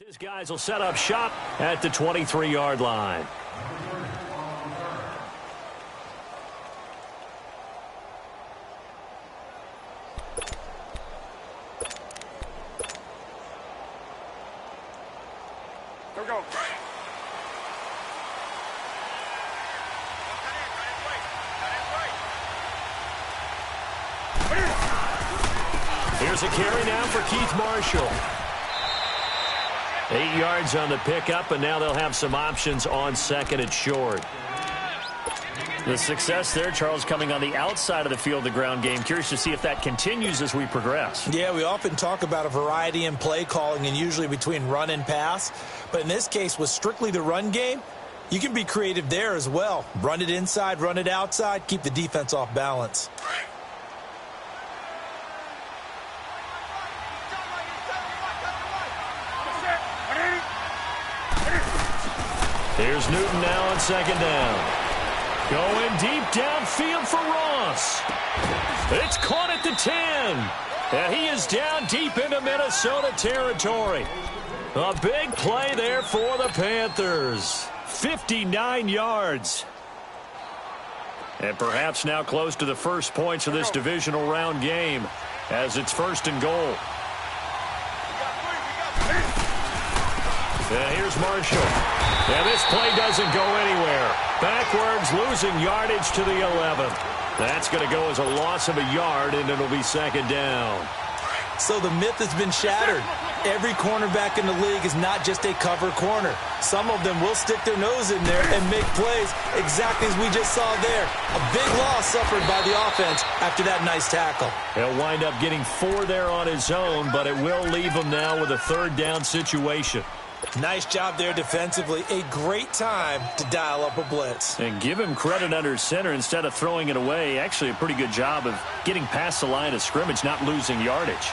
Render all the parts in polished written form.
His guys will set up shop at the 23-yard line. Go. Here's a carry now for Keith Marshall. 8 yards on the pickup, and now they'll have some options on second and short. The success there, Charles, coming on the outside of the field, the ground game. Curious to see if that continues as we progress. Yeah, we often talk about a variety in play calling and usually between run and pass. But in this case, with strictly the run game, you can be creative there as well. Run it inside, run it outside, keep the defense off balance. Here's Newton now on second down. Going deep downfield for Ross. It's caught at the 10. And he is down deep into Minnesota territory. A big play there for the Panthers. 59 yards. And perhaps now close to the first points of this divisional round game as it's first and goal. And here's Marshall. And this play doesn't go anywhere. Backwards, losing yardage to the 11. That's going to go as a loss of a yard, and it'll be second down. So the myth has been shattered. Every cornerback in the league is not just a cover corner. Some of them will stick their nose in there and make plays exactly as we just saw there. A big loss suffered by the offense after that nice tackle. He'll wind up getting 4 there on his own, but it will leave him now with a third down situation. Nice job there defensively. A great time to dial up a blitz. And give him credit under center instead of throwing it away. Actually a pretty good job of getting past the line of scrimmage, not losing yardage.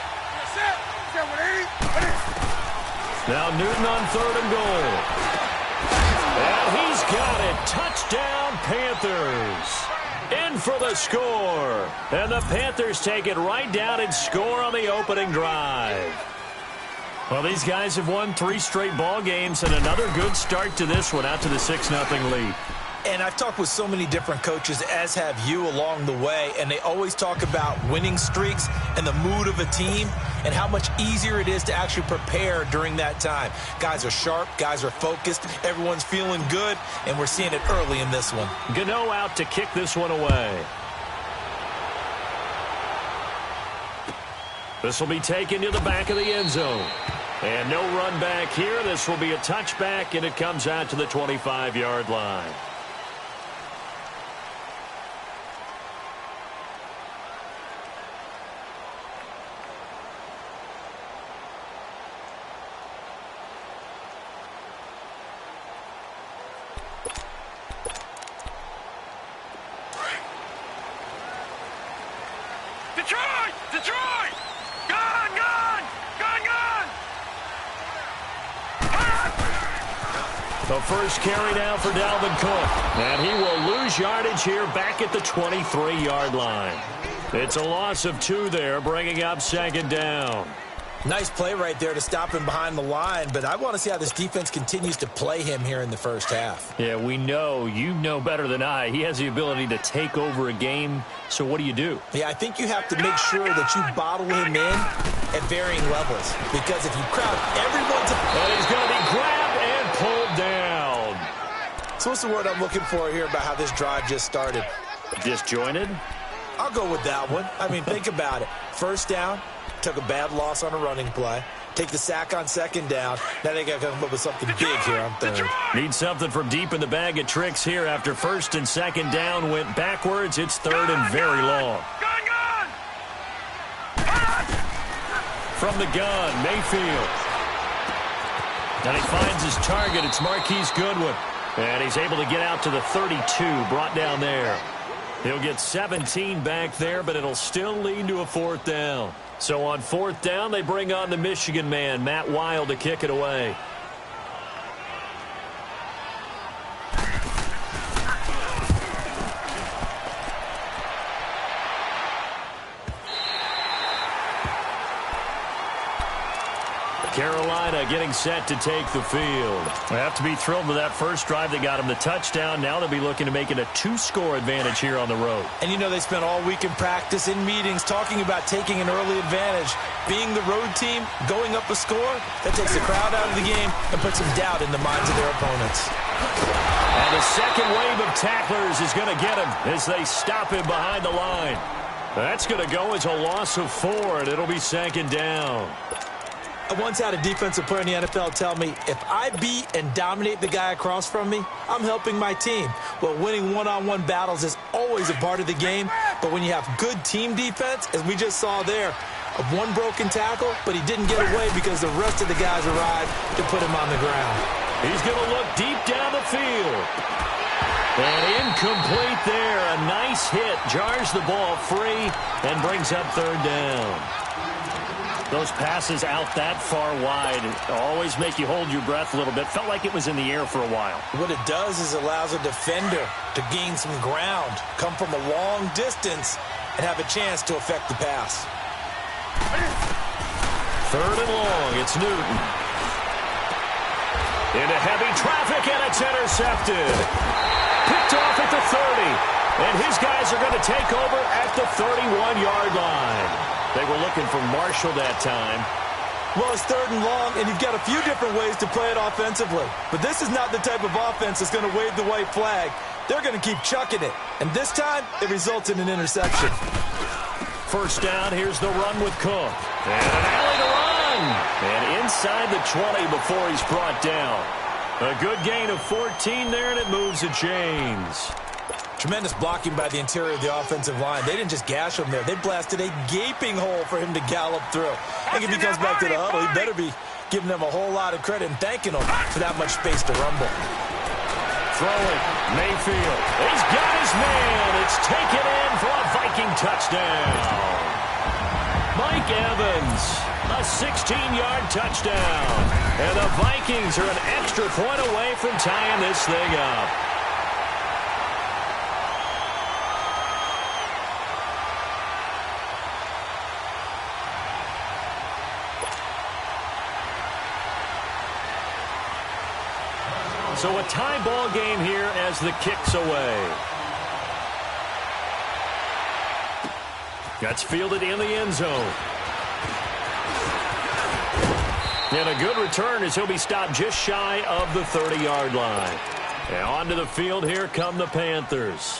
Now Newton on third and goal. And he's got it. Touchdown, Panthers. In for the score. And the Panthers take it right down and score on the opening drive. Well, these guys have won 3 straight ball games and another good start to this one out to the 6-0 lead. And I've talked with so many different coaches, as have you, along the way, and they always talk about winning streaks and the mood of a team and how much easier it is to actually prepare during that time. Guys are sharp, guys are focused, everyone's feeling good, and we're seeing it early in this one. Gano out to kick this one away. This will be taken to the back of the end zone. And no run back here. This will be a touchback, and it comes out to the 25-yard line. Detroit! Gone! The first carry now for Dalvin Cook. And he will lose yardage here back at the 23-yard line. It's a loss of 2 there, bringing up second down. Nice play right there to stop him behind the line, but I want to see how this defense continues to play him here in the first half. Yeah, we know. You know better than I. He has the ability to take over a game, so what do you do? Yeah, I think you have to make sure that you bottle him in at varying levels, because if you crowd everyone's... And he's going to be grabbed and pulled down. So what's the word I'm looking for here about how this drive just started? Disjointed? I'll go with that one. I mean, think about it. First down, took a bad loss on a running play. Take the sack on second down. Now they got to come up with something big here on third. Need something from deep in the bag of tricks here after first and second down went backwards. It's third and very long. From the gun, Mayfield. And he finds his target. It's Marquise Goodwin. And he's able to get out to the 32, brought down there. He'll get 17 back there, but it'll still lead to a fourth down. So on fourth down, they bring on the Michigan man, Matt Wild, to kick it away. Carolina Carolina getting set to take the field. They have to be thrilled with that first drive that got them the touchdown. Now they'll be looking to make it a 2-score advantage here on the road. And you know they spent all week in practice, in meetings, talking about taking an early advantage. Being the road team, going up a score, that takes the crowd out of the game and puts some doubt in the minds of their opponents. And the second wave of tacklers is going to get him as they stop him behind the line. That's going to go as a loss of 4, and it'll be second down. I once had a defensive player in the NFL tell me, if I beat and dominate the guy across from me, I'm helping my team. Well, winning one-on-one battles is always a part of the game, but when you have good team defense, as we just saw there, of one broken tackle, but he didn't get away because the rest of the guys arrived to put him on the ground. He's going to look deep down the field. And incomplete there. A nice hit. Jars the ball free and brings up third down. Those passes out that far wide always make you hold your breath a little bit. Felt like it was in the air for a while. What it does is allows a defender to gain some ground, come from a long distance, and have a chance to affect the pass. Third and long. It's Newton. Into heavy traffic, and it's intercepted. Picked off at the 30. And his guys are going to take over at the 31-yard line. They were looking for Marshall that time. Well, it's third and long, and you've got a few different ways to play it offensively. But this is not the type of offense that's going to wave the white flag. They're going to keep chucking it. And this time, it results in an interception. First down, here's the run with Cook. And an alley to run. And inside the 20 before he's brought down. A good gain of 14 there, and it moves the chains. Tremendous blocking by the interior of the offensive line. They didn't just gash him there. They blasted a gaping hole for him to gallop through. I think if he comes back to the huddle, he better be giving them a whole lot of credit and thanking them for that much space to rumble. Throwing, Mayfield. He's got his man. It's taken in for a Viking touchdown. Mike Evans, a 16-yard touchdown. And the Vikings are an extra point away from tying this thing up. So a tie ball game here as the kick's away. That's fielded in the end zone. And a good return as he'll be stopped just shy of the 30-yard line. And onto the field, here come the Panthers.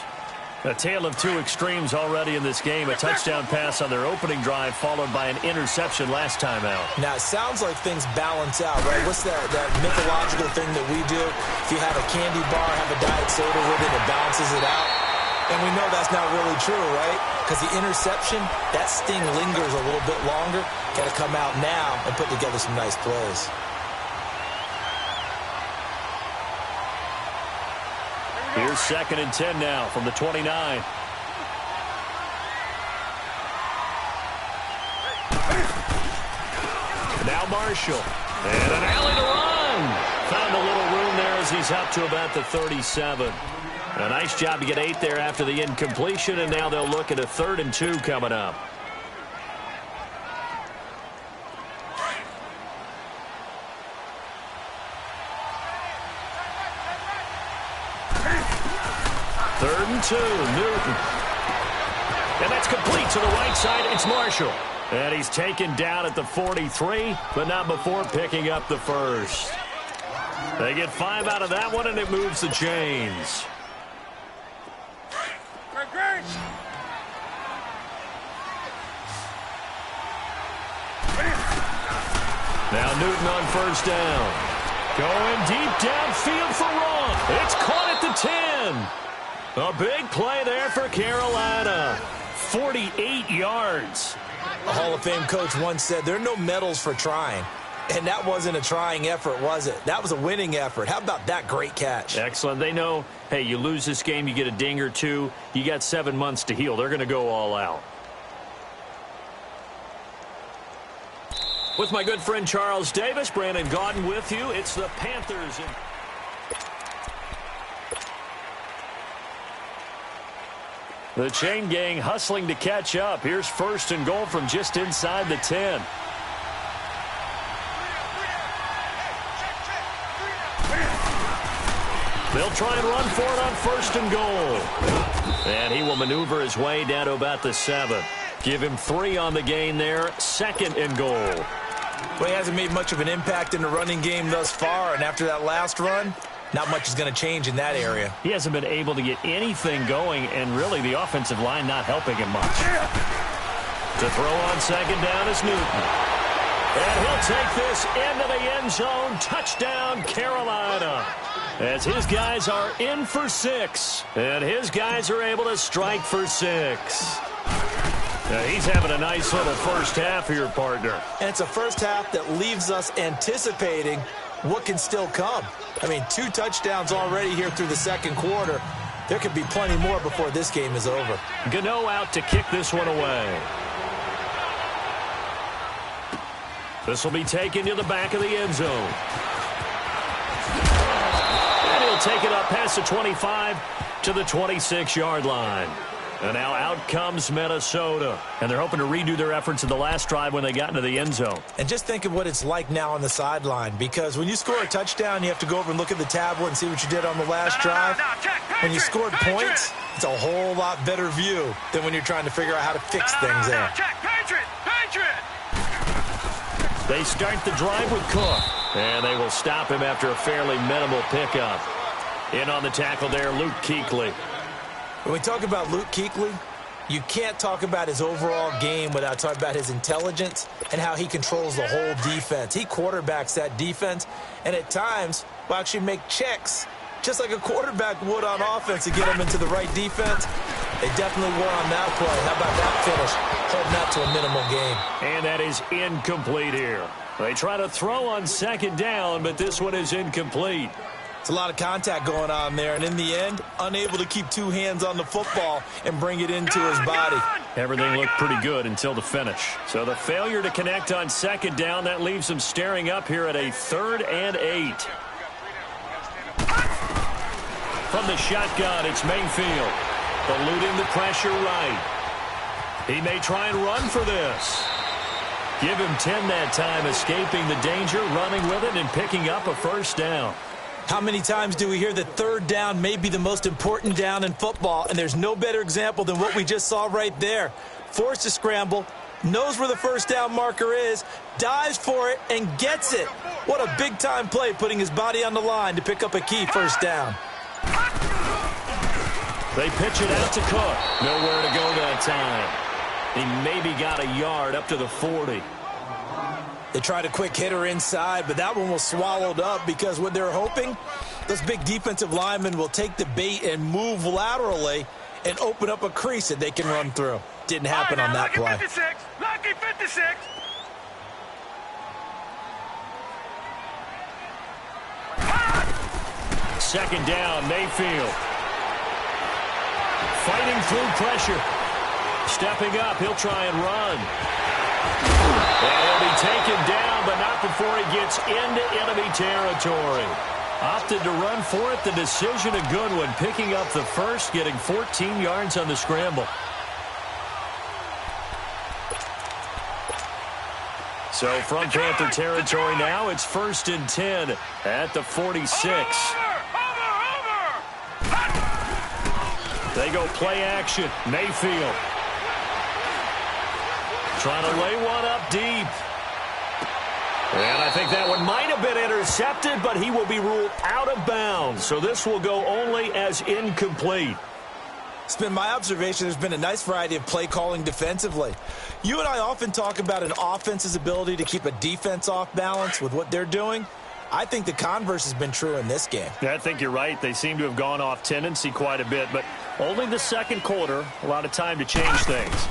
A tale of two extremes already in this game. A touchdown pass on their opening drive followed by an interception last time out. Now, it sounds like things balance out, right? What's that mythological thing that we do? If you have a candy bar, have a diet soda with it, it balances it out. And we know that's not really true, right? Because the interception, that sting lingers a little bit longer. Got to come out now and put together some nice plays. Here's 2nd and 10 now from the 29. Now Marshall. And an alley to run. Found a little room there as he's up to about the 37. A nice job to get 8 there after the incompletion, and now they'll look at a 3rd and 2 coming up. Third and 2, Newton. And that's complete to the right side. It's Marshall. And he's taken down at the 43, but not before picking up the first. They get 5 out of that one, and it moves the chains. Now Newton on first down. Going deep downfield for Ross. It's caught at the 10. A big play there for Carolina. 48 yards. A Hall of Fame coach once said, there are no medals for trying. And that wasn't a trying effort, was it? That was a winning effort. How about that great catch? Excellent. They know, hey, you lose this game, you get a ding or two. You got 7 months to heal. They're going to go all out. With my good friend Charles Davis, Brandon Gaudin with you. It's the Panthers. The chain gang hustling to catch up. Here's 1st and goal from just inside the 10. He'll try and run for it on 1st and goal. And he will maneuver his way down to about the 7. Give him 3 on the gain there. 2nd and goal. Well, he hasn't made much of an impact in the running game thus far, and after that last run, not much is going to change in that area. He hasn't been able to get anything going, and really the offensive line not helping him much. To throw on 2nd down is Newton. And he'll take this into the end zone. Touchdown, Carolina. As his guys are in for 6. And his guys are able to strike for 6. Now he's having a nice little first half here, partner. And it's a first half that leaves us anticipating what can still come. I mean, 2 touchdowns already here through the 2nd quarter. There could be plenty more before this game is over. Gano out to kick this one away. This will be taken to the back of the end zone. And he'll take it up past the 25 to the 26-yard line. And now out comes Minnesota. And they're hoping to redo their efforts in the last drive when they got into the end zone. And just think of what it's like now on the sideline, because when you score a touchdown, you have to go over and look at the tablet and see what you did on the last drive. When you scored points, it's a whole lot better view than when you're trying to figure out how to fix things there. They start the drive with Cook. And they will stop him after a fairly minimal pickup. In on the tackle there, Luke Kuechly. When we talk about Luke Kuechly, you can't talk about his overall game without talking about his intelligence and how he controls the whole defense. He quarterbacks that defense, and at times will actually make checks, just like a quarterback would on offense to get him into the right defense. They definitely were on that play. How about that finish? Holding that to a minimal gain. And that is incomplete here. They try to throw on 2nd down, but this one is incomplete. It's a lot of contact going on there, and in the end, unable to keep 2 hands on the football and bring it into his body. Everything looked pretty good until the finish. So the failure to connect on 2nd down, that leaves him staring up here at a 3rd and 8. From the shotgun, it's Mayfield. Eluding the pressure right. He may try and run for this. Give him 10 that time, escaping the danger, running with it, and picking up a 1st down. How many times do we hear that 3rd down may be the most important down in football, and there's no better example than what we just saw right there. Forced to scramble, knows where the 1st down marker is, dives for it, and gets it. What a big-time play, putting his body on the line to pick up a key 1st down. They pitch it out to Cook. Nowhere to go that time. He maybe got a yard up to the 40. They tried a quick hitter inside, but that one was swallowed up because what they're hoping, those big defensive linemen will take the bait and move laterally and open up a crease that they can run through. Didn't happen on that play. 56. Lucky 56. Second down, Mayfield. Fighting through pressure. Stepping up, he'll try and run. And he'll be taken down, but not before he gets into enemy territory. Opted to run for it. The decision a good one. Picking up the first, getting 14 yards on the scramble. So from Panther territory now, it's 1st and 10 at the 46. They go play action. Mayfield trying to lay one up deep. And I think that one might have been intercepted, but he will be ruled out of bounds. So this will go only as incomplete. It's been my observation there's been a nice variety of play calling defensively. You and I often talk about an offense's ability to keep a defense off balance with what they're doing. I think the converse has been true in this game. Yeah, I think you're right. They seem to have gone off tendency quite a bit, but only the 2nd quarter, a lot of time to change things.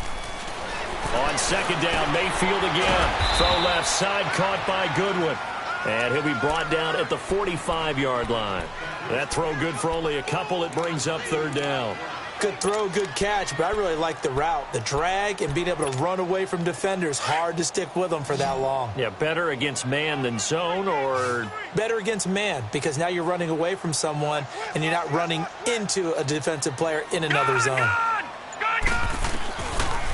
On 2nd down, Mayfield again. Throw left side, caught by Goodwin. And he'll be brought down at the 45-yard line. That throw good for only a couple. It brings up 3rd down. Good throw, good catch, but I really like the route. The drag and being able to run away from defenders. Hard to stick with them for that long. Yeah, better against man than zone, or? Better against man, because now you're running away from someone and you're not running into a defensive player in another zone.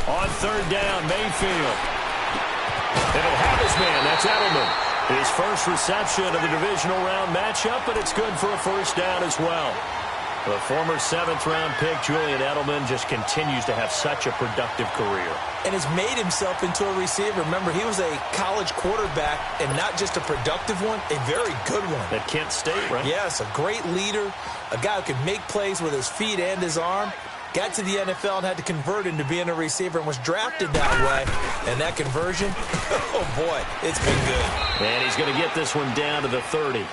On 3rd down, Mayfield. And he'll have his man. That's Edelman. His first reception of the divisional round matchup, but it's good for a first down as well. The former 7th-round pick, Julian Edelman, just continues to have such a productive career. And has made himself into a receiver. Remember, he was a college quarterback, and not just a productive one, a very good one. At Kent State, right? Yes, a great leader, a guy who could make plays with his feet and his arm. Got to the NFL and had to convert into being a receiver and was drafted that way. And that conversion, oh boy, it's been good. And he's going to get this one down to the 30.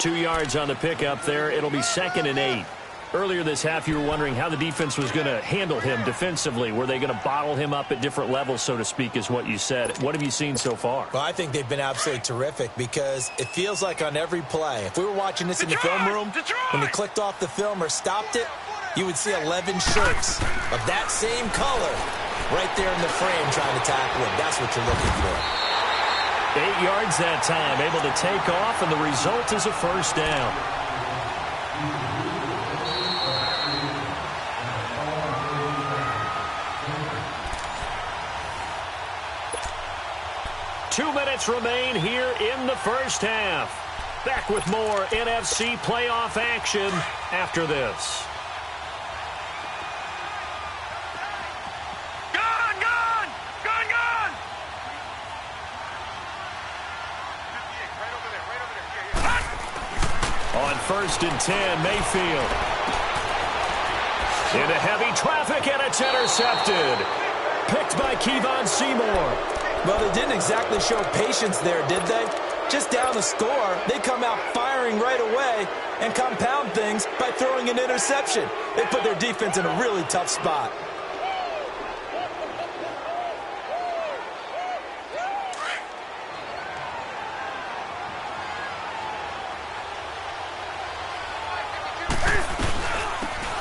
2 yards on the pickup there. It'll be 2nd and 8. Earlier this half, you were wondering how the defense was going to handle him defensively. Were they going to bottle him up at different levels, so to speak, is what you said. What have you seen so far? Well, I think they've been absolutely terrific because it feels like on every play, if we were watching this in the film room, when he clicked off the film or stopped it, you would see 11 shirts of that same color right there in the frame trying to tackle him. That's what you're looking for. 8 yards that time, able to take off, and the result is a first down. Two minutes remain here in the first half. Back with more NFC playoff action after this. On 1st and 10, Mayfield. Into heavy traffic, and it's intercepted. Picked by Kevon Seymour. Well, they didn't exactly show patience there, did they? Just down the score, they come out firing right away and compound things by throwing an interception. They put their defense in a really tough spot.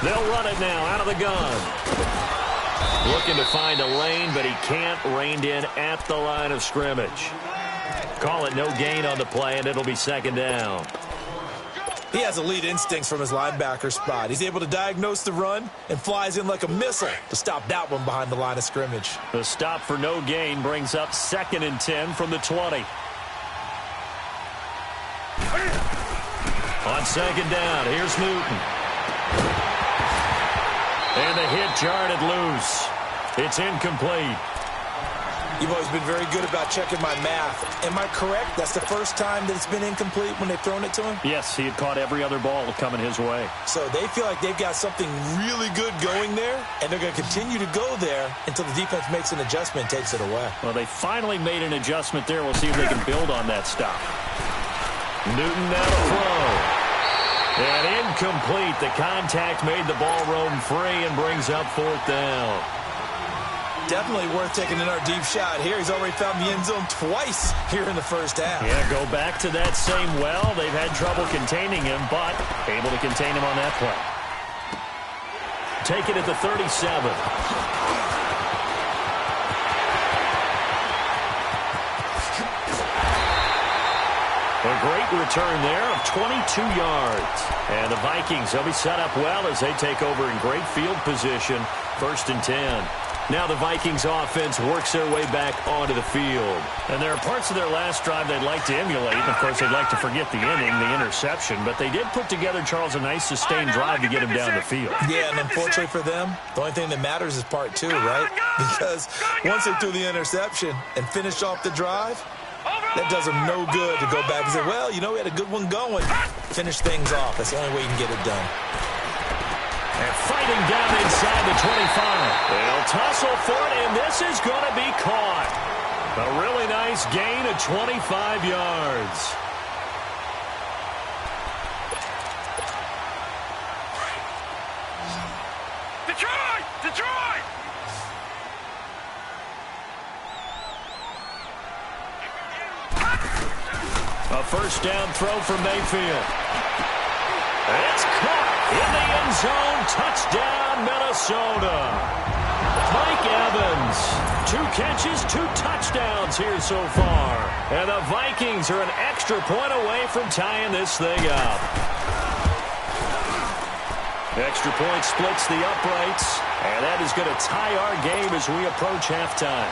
They'll run it now out of the gun. Looking to find a lane, but he can't. Reined in at the line of scrimmage. Call it no gain on the play, and it'll be 2nd down. He has elite instincts from his linebacker spot. He's able to diagnose the run and flies in like a missile to stop that one behind the line of scrimmage. The stop for no gain brings up 2nd and 10 from the 20. On 2nd down, here's Newton. And the hit jarred loose. It's incomplete. You've always been very good about checking my math. Am I correct? That's the first time that it's been incomplete when they've thrown it to him? Yes, he had caught every other ball coming his way. So they feel like they've got something really good going there, and they're going to continue to go there until the defense makes an adjustment and takes it away. Well, they finally made an adjustment there. We'll see if they can build on that stop. Newton now to throw. And incomplete. The contact made the ball roam free and brings up 4th down. Definitely worth taking another deep shot here. He's already found the end zone twice here in the first half. Yeah, go back to that same well. They've had trouble containing him, but able to contain him on that play. Take it at the 37. A great return there of 22 yards. And the Vikings, they'll be set up well as they take over in great field position. 1st and 10. Now the Vikings offense works their way back onto the field. And there are parts of their last drive they'd like to emulate. And of course, they'd like to forget the inning, the interception. But they did put together, Charles, a nice sustained drive to get him down the field. Yeah, and unfortunately for them, the only thing that matters is part 2, right? Because once they threw the interception and finished off the drive, that does them no good to go back and say, well, you know, we had a good one going. Finish things off. That's the only way you can get it done. And fighting down inside the 25. They'll tussle for it, and this is going to be caught. A really nice gain of 25 yards. Detroit! Detroit! A first down throw for Mayfield. It's caught in the end zone. Touchdown, Minnesota. Mike Evans, 2 catches, 2 touchdowns here so far. And the Vikings are an extra point away from tying this thing up. Extra point splits the uprights, and that is going to tie our game as we approach halftime.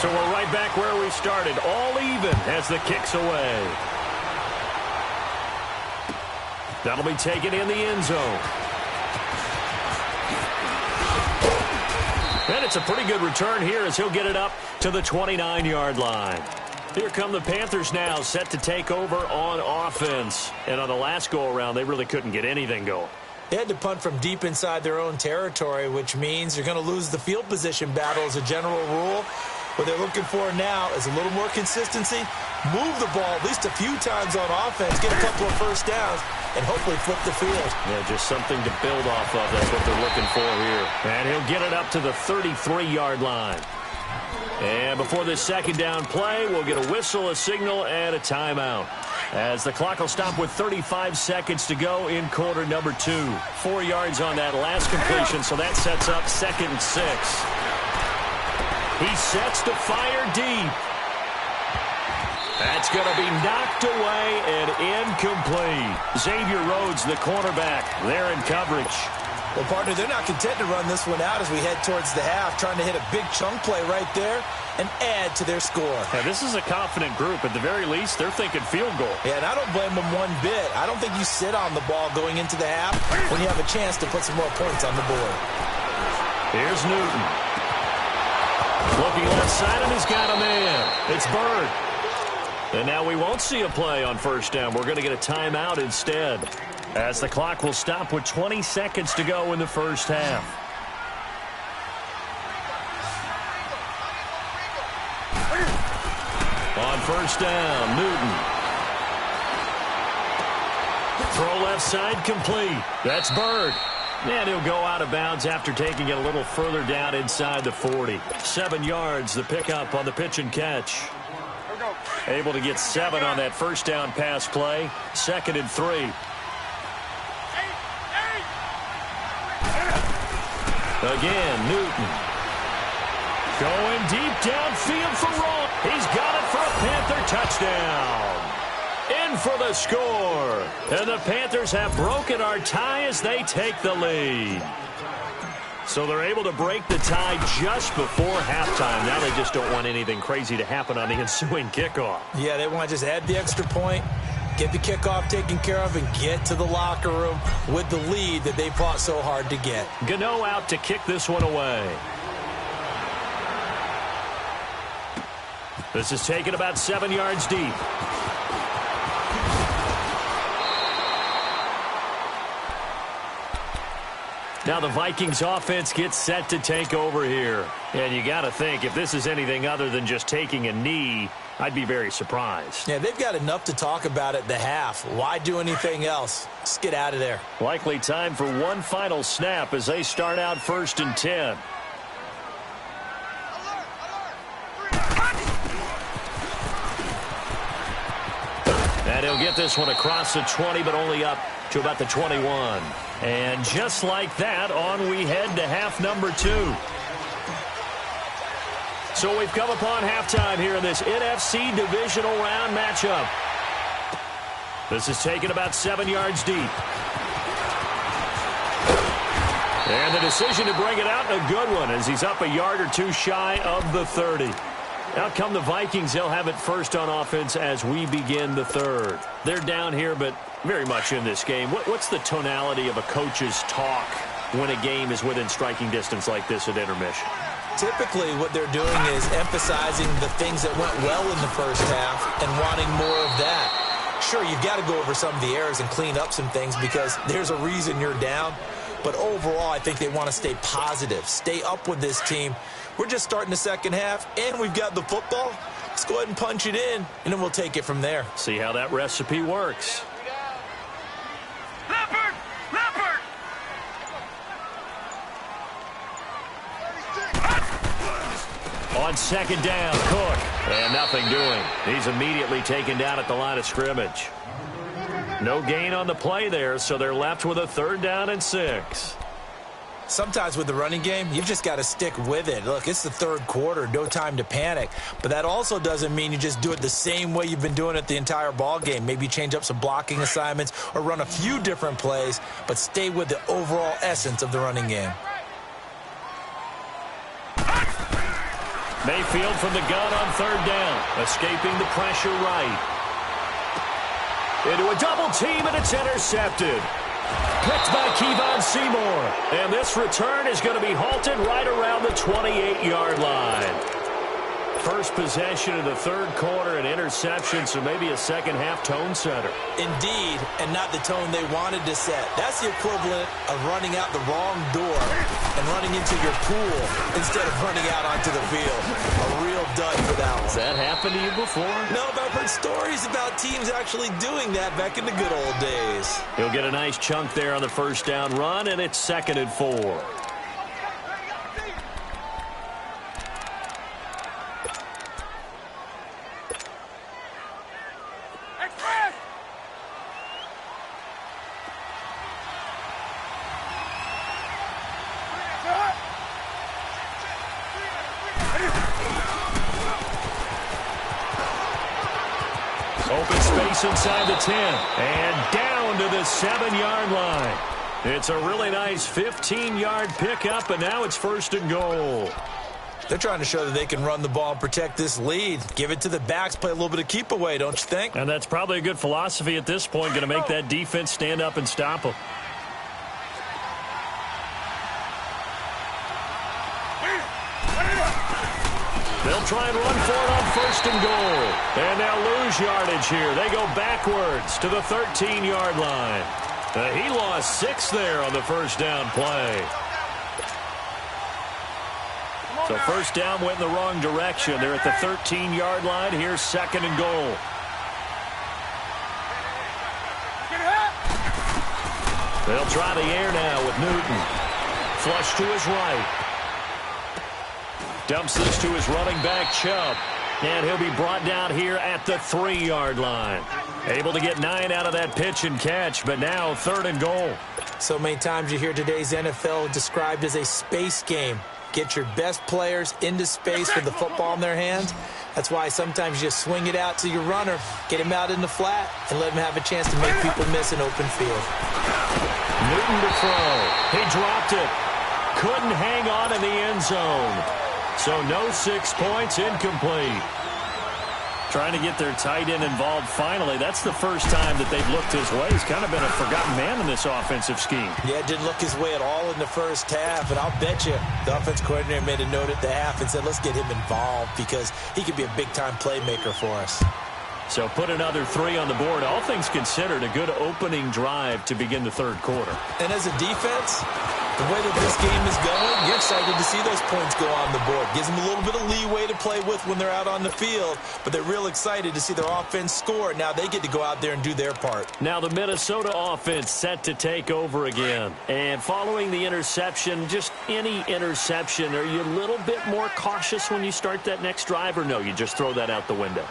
So we're right back where we started, all even as the kick's away. That'll be taken in the end zone. And it's a pretty good return here as he'll get it up to the 29-yard line. Here come the Panthers now, set to take over on offense. And on the last go-around, they really couldn't get anything going. They had to punt from deep inside their own territory, which means you're going to lose the field position battle as a general rule. What they're looking for now is a little more consistency, move the ball at least a few times on offense, get a couple of first downs, and hopefully flip the field. Yeah, just something to build off of. That's what they're looking for here. And he'll get it up to the 33-yard line. And before this second down play, we'll get a whistle, a signal, and a timeout. As the clock will stop with 35 seconds to go in quarter number 2. 4 yards on that last completion, so that sets up 2nd and 6. He sets to fire deep. That's going to be knocked away and incomplete. Xavier Rhodes, the cornerback, there in coverage. Well, partner, they're not content to run this one out as we head towards the half, trying to hit a big chunk play right there and add to their score. Yeah, this is a confident group. At the very least, they're thinking field goal. Yeah, and I don't blame them one bit. I don't think you sit on the ball going into the half when you have a chance to put some more points on the board. Here's Newton. Looking left side, and he's got a man. It's Bird. And now we won't see a play on first down. We're going to get a timeout instead, as the clock will stop with 20 seconds to go in the first half. On first down, Newton. Throw left side complete. That's Bird. And he'll go out of bounds after taking it a little further down inside the 40. 7 yards, the pickup on the pitch and catch. Able to get 7 on that first down pass play. 2nd and 3. Again, Newton. Going deep downfield for Ross. He's got it for a Panther touchdown. In for the score. And the Panthers have broken our tie as they take the lead. So they're able to break the tie just before halftime. Now they just don't want anything crazy to happen on the ensuing kickoff. Yeah, they want to just add the extra point, get the kickoff taken care of, and get to the locker room with the lead that they fought so hard to get. Gano out to kick this one away. This is taken about 7 yards deep. Now the Vikings offense gets set to take over here. And you got to think, if this is anything other than just taking a knee, I'd be very surprised. Yeah, they've got enough to talk about at the half. Why do anything else? Just get out of there. Likely time for one final snap as they start out 1st and 10. And he'll get this one across the 20, but only up to about the 21. And just like that, on we head to half number 2. So we've come upon halftime here in this NFC divisional round matchup. This is taken about 7 yards deep. And the decision to bring it out, a good one, as he's up a yard or two shy of the 30. Out come the Vikings. They'll have it first on offense as we begin the third. They're down here, but very much in this game. What's the tonality of a coach's talk when a game is within striking distance like this at intermission? Typically, what they're doing is emphasizing the things that went well in the first half and wanting more of that. Sure, you've got to go over some of the errors and clean up some things because there's a reason you're down. But overall, I think they want to stay positive, stay up with this team. We're just starting the second half, and we've got the football. Let's go ahead and punch it in, and then we'll take it from there. See how that recipe works. Leopard! Leopard! On second down, Cook. And nothing doing. He's immediately taken down at the line of scrimmage. No gain on the play there, so they're left with a 3rd down and 6. Sometimes with the running game, you've just got to stick with it. Look, it's the third quarter, no time to panic. But that also doesn't mean you just do it the same way you've been doing it the entire ball game. Maybe change up some blocking assignments or run a few different plays, but stay with the overall essence of the running game. Mayfield from the gun on third down, escaping the pressure right. Into a double team, and it's intercepted. Picked by Kevon Seymour. And this return is going to be halted right around the 28-yard line. First possession of the third quarter, an interception, so maybe a second-half tone setter. Indeed, and not the tone they wanted to set. That's the equivalent of running out the wrong door and running into your pool instead of running out onto the field. A real dud for that one. Has that happened to you before? No, but I've heard stories about teams actually doing that back in the good old days. He'll get a nice chunk there on the first down run, and it's 2nd and 4. Open space inside the 10. And down to the 7-yard line. It's a really nice 15-yard pickup, and now it's 1st and goal. They're trying to show that they can run the ball and protect this lead. Give it to the backs, play a little bit of keep away, don't you think? And that's probably a good philosophy at this point, going to make that defense stand up and stop them. They'll try and run for it on 1st and goal. And they'll lose yardage here. They go backwards to the 13-yard line. He lost 6 there on the first down play. So first down went in the wrong direction. They're at the 13-yard line. Here's 2nd and goal. They'll try the air now with Newton. Flush to his right. Dumps this to his running back, Chubb. And he'll be brought down here at the 3-yard line. Able to get 9 out of that pitch and catch, but now 3rd and goal. So many times you hear today's NFL described as a space game. Get your best players into space with the football in their hands. That's why sometimes you just swing it out to your runner, get him out in the flat, and let him have a chance to make people miss an open field. Newton to throw. He dropped it. Couldn't hang on in the end zone. So no 6 points, incomplete. Trying to get their tight end involved finally. That's the first time that they've looked his way. He's kind of been a forgotten man in this offensive scheme. Yeah, didn't look his way at all in the first half. And I'll bet you the offense coordinator made a note at the half and said, let's get him involved because he could be a big-time playmaker for us. So put another 3 on the board. All things considered, a good opening drive to begin the third quarter. And as a defense, the way that this game is going, you're excited to see those points go on the board. Gives them a little bit of leeway to play with when they're out on the field, but they're real excited to see their offense score. Now they get to go out there and do their part. Now the Minnesota offense set to take over again. And following the interception, just any interception, are you a little bit more cautious when you start that next drive, or no, you just throw that out the window?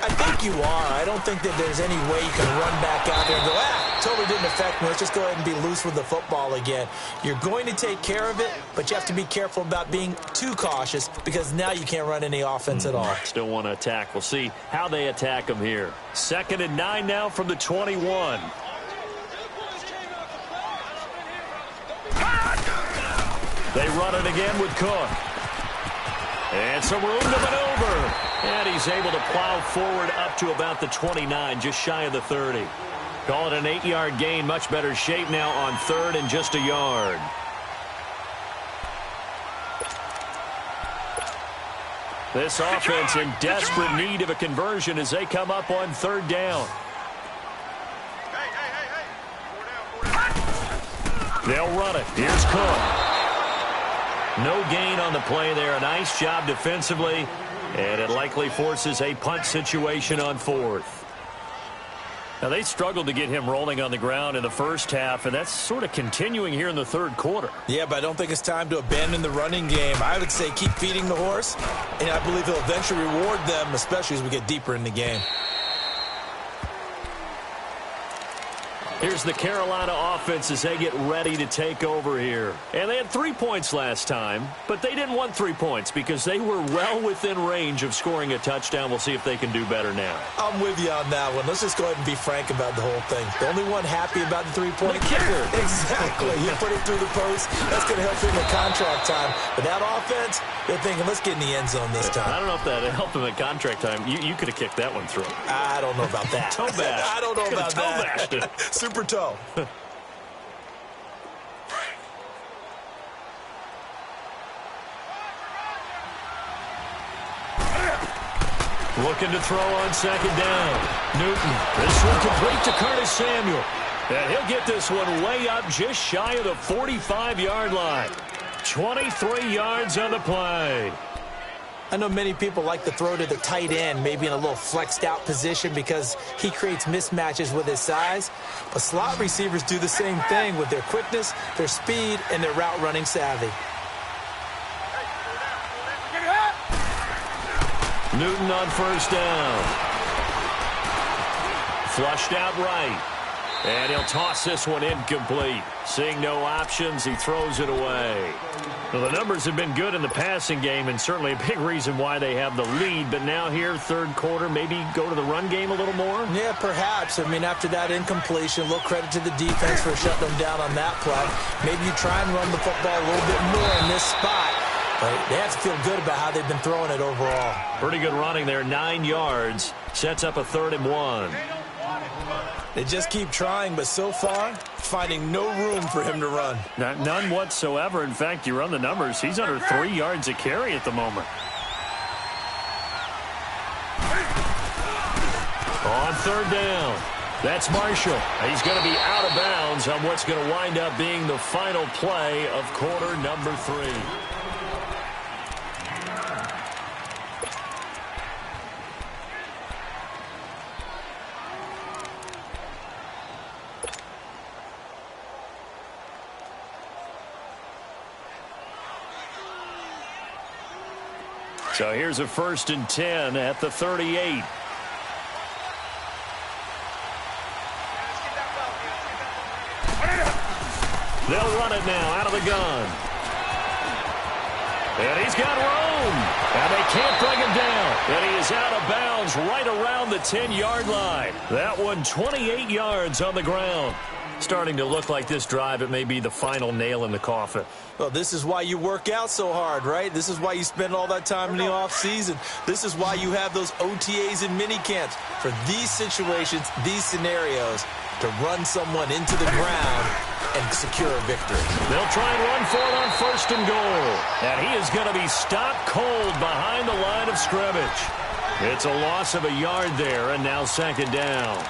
I think you are. I don't think that there's any way you can run back out there and go, totally didn't affect me. Let's just go ahead and be loose with the football again. You're going to take care of it, but you have to be careful about being too cautious because now you can't run any offense at all. Still want to attack. We'll see how they attack them here. 2nd and 9 now from the 21. They run it again with Cook. And some room to maneuver. And he's able to plow forward up to about the 29, just shy of the 30. Call it an 8-yard gain. Much better shape now on 3rd and just a yard. This offense in desperate need of a conversion as they come up on 3rd down. They'll run it. Here's Cook. No gain on the play there. A nice job defensively. And it likely forces a punt situation on 4th. Now, they struggled to get him rolling on the ground in the first half, and that's sort of continuing here in the third quarter. Yeah, but I don't think it's time to abandon the running game. I would say keep feeding the horse, and I believe he'll eventually reward them, especially as we get deeper in the game. Here's the Carolina offense as they get ready to take over here. And they had 3 points last time, but they didn't want 3 points because they were well within range of scoring a touchdown. We'll see if they can do better now. I'm with you on that one. Let's just go ahead and be frank about the whole thing. The only one happy about the 3-point kicker. Exactly. You put it through the post. That's going to help him in contract time. But that offense, they're thinking, let's get in the end zone this time. I don't know if that helped him at contract time. You could have kicked that one through. I don't know about that. Toe bash. I don't know about toe that. Bashed it. Super toe. Looking to throw on second down. Newton. This one complete to Curtis Samuel. And he'll get this one way up just shy of the 45-yard line. 23 yards on the play. I know many people like to throw to the tight end, maybe in a little flexed out position because he creates mismatches with his size. But slot receivers do the same thing with their quickness, their speed, and their route running savvy. Newton on first down. Flushed out right. And he'll toss this one incomplete. Seeing no options, he throws it away. Well, the numbers have been good in the passing game and certainly a big reason why they have the lead. But now here, third quarter, maybe go to the run game a little more? Yeah, perhaps. I mean, after that incompletion, a little credit to the defense for shutting them down on that play. Maybe you try and run the football a little bit more in this spot. But they have to feel good about how they've been throwing it overall. Pretty good running there, 9 yards. Sets up a 3rd and 1. They just keep trying, but so far, finding no room for him to run. None whatsoever. In fact, you run the numbers. He's under 3 yards a carry at the moment. On 3rd down. That's Marshall. He's going to be out of bounds on what's going to wind up being the final play of quarter number 3. So here's a 1st and 10 at the 38. They'll run it now out of the gun. And he's got room. And they can't bring him down. And he is out of bounds right around the 10-yard line. That one 28 yards on the ground. Starting to look like this drive, it may be the final nail in the coffin. Well, this is why you work out so hard, right? This is why you spend all that time in the offseason. This is why you have those OTAs and mini camps. For these situations, these scenarios, to run someone into the ground and secure a victory. They'll try and run for it on 1st and goal. And he is going to be stopped cold behind the line of scrimmage. It's a loss of a yard there, and now 2nd down.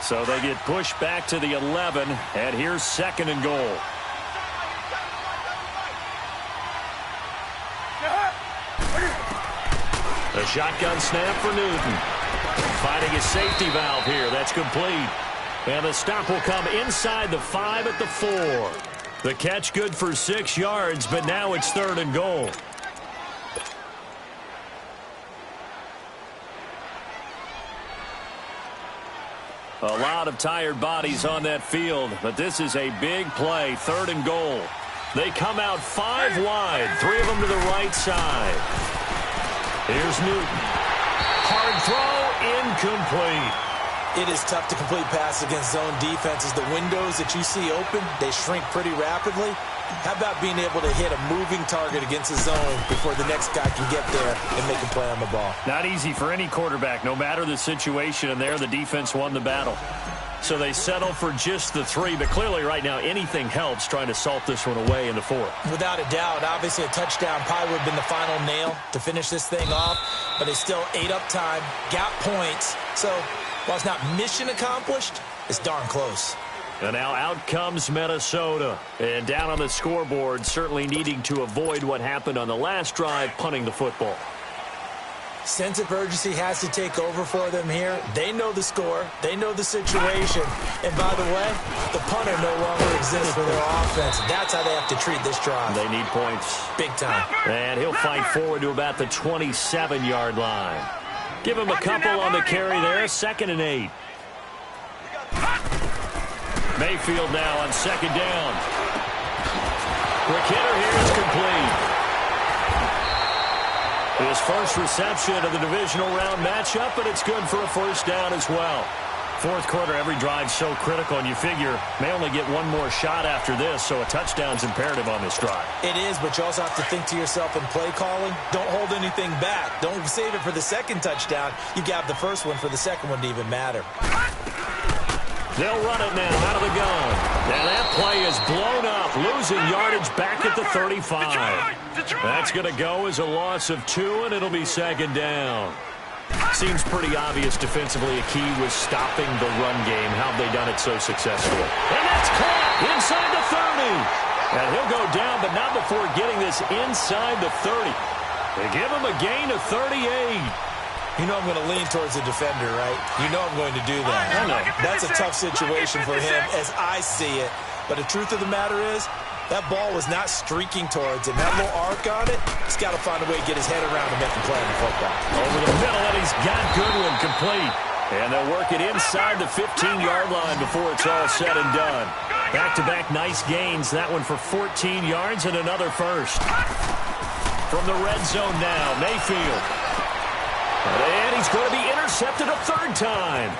So they get pushed back to the 11, and here's 2nd and goal. A shotgun snap for Newton. Finding his safety valve here. That's complete. And the stop will come inside the 5 at the 4. The catch good for 6 yards, but now it's 3rd and goal. A lot of tired bodies on that field, but this is a big play, 3rd and goal. They come out 5 wide, 3 of them to the right side. Here's Newton. Hard throw, incomplete. It is tough to complete passes against zone defenses. The windows that you see open, they shrink pretty rapidly. How about being able to hit a moving target against a zone before the next guy can get there and make a play on the ball? Not easy for any quarterback, no matter the situation, and there the defense won the battle. So they settle for just the 3, but clearly right now anything helps trying to salt this one away in the 4th. Without a doubt, obviously a touchdown probably would have been the final nail to finish this thing off, but they still ate up time, got points. So while it's not mission accomplished, it's darn close. And now out comes Minnesota. And down on the scoreboard, certainly needing to avoid what happened on the last drive, punting the football. Sense of urgency has to take over for them here. They know the score. They know the situation. And by the way, the punter no longer exists for their offense. That's how they have to treat this drive. They need points. Big time. And he'll fight forward to about the 27-yard line. Give him a couple on the carry there. 2nd and 8. Mayfield now on 2nd down. Quick hitter here is complete. His first reception of the divisional round matchup, but it's good for a 1st down as well. 4th quarter, every drive's so critical, and you figure may only get one more shot after this, so a touchdown's imperative on this drive. It is, but you also have to think to yourself in play calling, don't hold anything back. Don't save it for the 2nd touchdown. You got the 1st one for the 2nd one to even matter. They'll run it now out of the gun. And that play is blown up, losing yardage back at the 35. That's going to go as a loss of 2, and it'll be 2nd down. Seems pretty obvious defensively a key was stopping the run game. How have they done it so successfully? And that's caught inside the 30. And he'll go down, but not before getting this inside the 30. They give him a gain of 38. You know I'm going to lean towards the defender, right? You know I'm going to do that. I know. That's a tough situation for him as I see it. But the truth of the matter is, that ball was not streaking towards him. That little arc on it, he's got to find a way to get his head around and make a play on the football. Over the middle, and he's got Goodwin complete. And they'll work it inside the 15-yard line before it's all said and done. Back-to-back nice gains. That one for 14 yards and another 1st. From the red zone now, Mayfield. And he's going to be intercepted a 3rd time.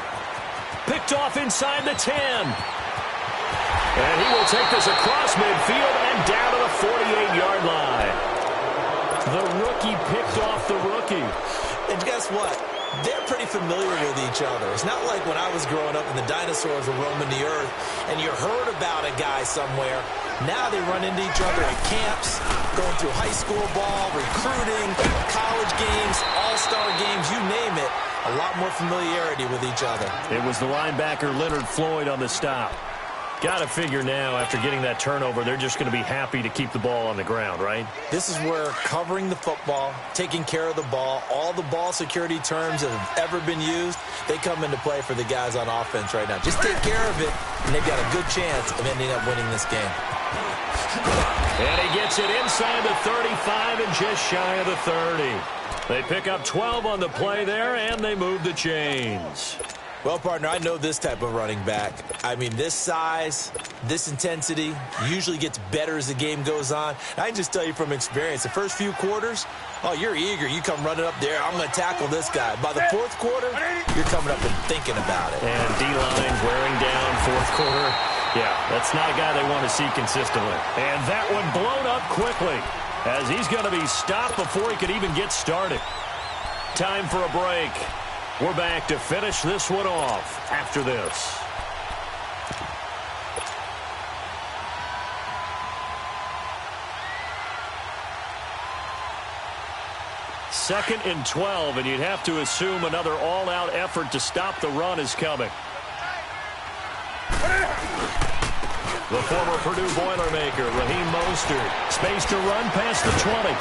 Picked off inside the 10. And he will take this across midfield and down to the 48-yard line. The rookie picked off the rookie. And guess what? They're pretty familiar with each other. It's not like when I was growing up and the dinosaurs were roaming the earth and you heard about a guy somewhere. Now they run into each other at camps, going through high school ball, recruiting, college games, all-star games, you name it. A lot more familiarity with each other. It was the linebacker Leonard Floyd on the stop. Got to figure now, after getting that turnover, they're just going to be happy to keep the ball on the ground, right? This is where covering the football, taking care of the ball, all the ball security terms that have ever been used, they come into play for the guys on offense right now. Just take care of it, and they've got a good chance of ending up winning this game. And he gets it inside the 35 and just shy of the 30. They pick up 12 on the play there, and they move the chains. Well, partner, I know this type of running back. I mean, this size, this intensity usually gets better as the game goes on. I can just tell you from experience, the first few quarters, oh, you're eager. You come running up there, I'm going to tackle this guy. By the 4th quarter, you're coming up and thinking about it. And D-line wearing down 4th quarter. Yeah, that's not a guy they want to see consistently. And that one blown up quickly as he's going to be stopped before he could even get started. Time for a break. We're back to finish this one off after this. Second and 12, and you'd have to assume another all-out effort to stop the run is coming. The former Purdue Boilermaker, Raheem Mostert, space to run past the 20.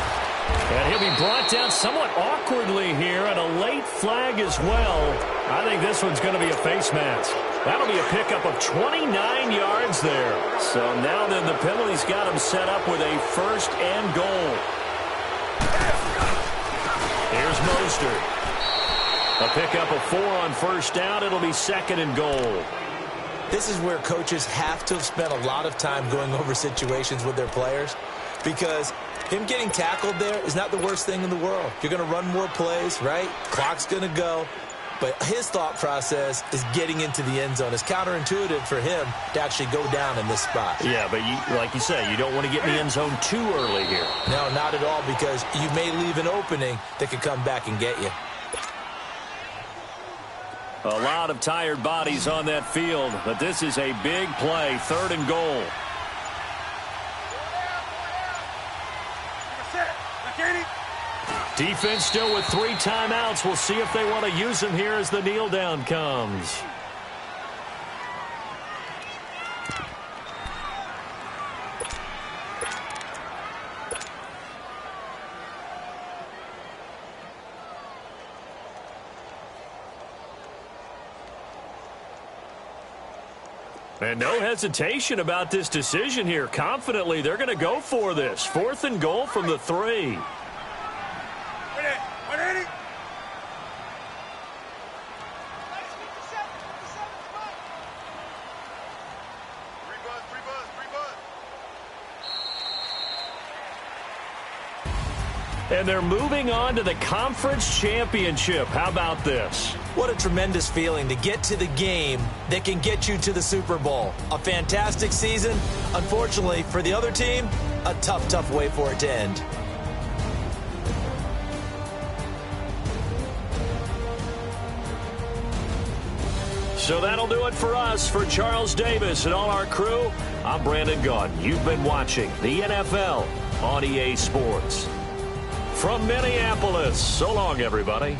And he'll be brought down somewhat awkwardly here, and a late flag as well. I think this one's going to be a face mask. That'll be a pickup of 29 yards there. So now then the penalty's got him set up with a 1st and goal. Here's Mostert. A pickup of 4 on 1st down. It'll be 2nd and goal. This is where coaches have to have spent a lot of time going over situations with their players, because him getting tackled there is not the worst thing in the world. You're going to run more plays, right? Clock's going to go. But his thought process is getting into the end zone. It's counterintuitive for him to actually go down in this spot. Yeah, but like you say, you don't want to get in the end zone too early here. No, not at all, because you may leave an opening that could come back and get you. A lot of tired bodies on that field, but this is a big play, 3rd and goal. Defense still with 3 timeouts. We'll see if they want to use them here as the kneel down comes. And no hesitation about this decision here. Confidently, they're going to go for this. 4th and goal from the 3. And they're moving on to the conference championship. How about this? What a tremendous feeling to get to the game that can get you to the Super Bowl. A fantastic season. Unfortunately, for the other team, a tough, tough way for it to end. So that'll do it for us. For Charles Davis and all our crew, I'm Brandon Gaudin. You've been watching the NFL on EA Sports. From Minneapolis, so long, everybody.